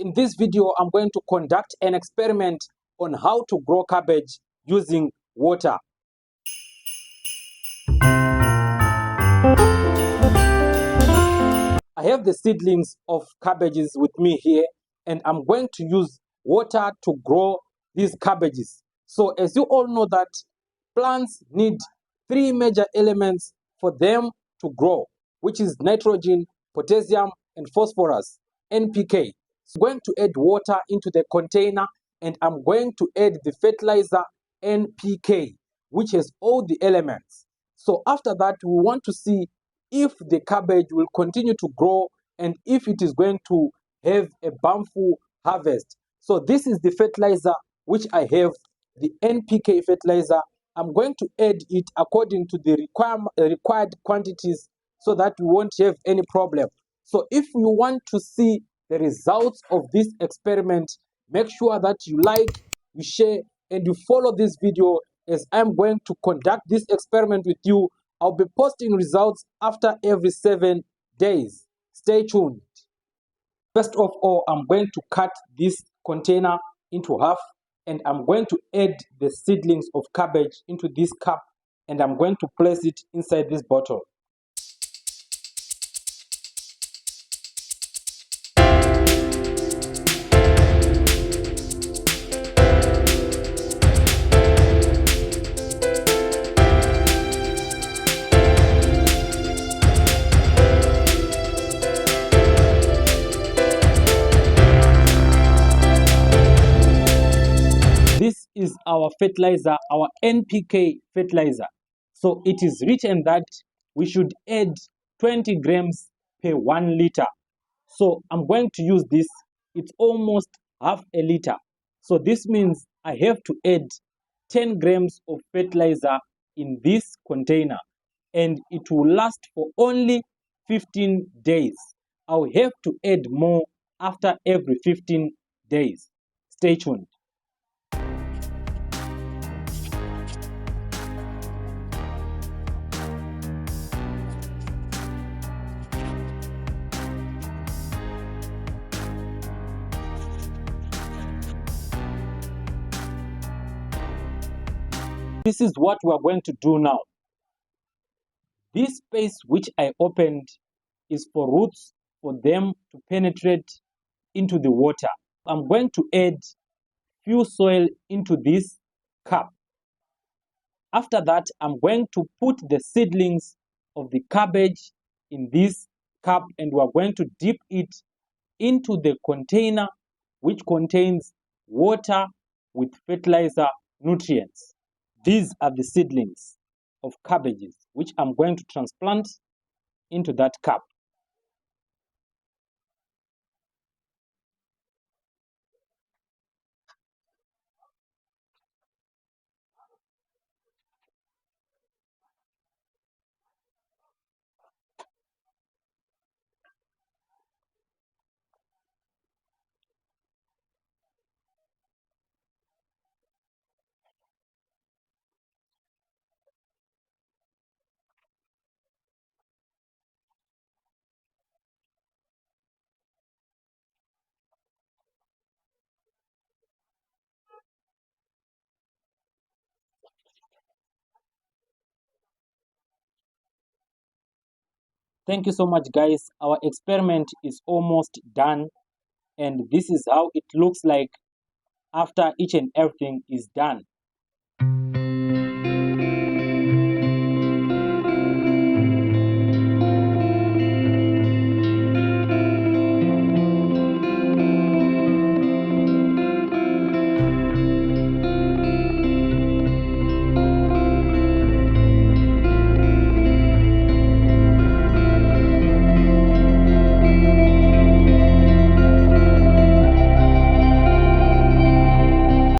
In this video, I'm going to conduct an experiment on how to grow cabbage using water. I have the seedlings of cabbages with me here, and I'm going to use water to grow these cabbages. So as you all know that plants need three major elements for them to grow, which is nitrogen, potassium, and phosphorus, NPK. So I'm going to add water into the container, and I'm going to add the fertilizer NPK, which has all the elements. So after that, we want to see if the cabbage will continue to grow and if it is going to have a bountiful harvest. So this is the fertilizer which I have, the NPK fertilizer. I'm going to add it according to the required quantities so that we won't have any problem. So if you want to see the results of this experiment, make sure that you like, you share, and you follow this video as I'm going to conduct this experiment with you. I'll be posting results after every 7 days. Stay tuned. First of all, I'm going to cut this container into half, and I'm going to add the seedlings of cabbage into this cup, and I'm going to place it inside this bottle. This is our fertilizer, our NPK fertilizer. So it is written that we should add 20 grams per 1 liter. So I'm going to use this. It's almost half a liter. So this means I have to add 10 grams of fertilizer in this container, and it will last for only 15 days. I'll have to add more after every 15 days. Stay tuned. This is what we are going to do now. This space which I opened is for roots, for them to penetrate into the water. I'm going to add few soil into this cup. After that, I'm going to put the seedlings of the cabbage in this cup, and we're going to dip it into the container which contains water with fertilizer nutrients. These are the seedlings of cabbages which I'm going to transplant into that cup. Thank you so much, guys. Our experiment is almost done, and this is how it looks like after each and everything is done.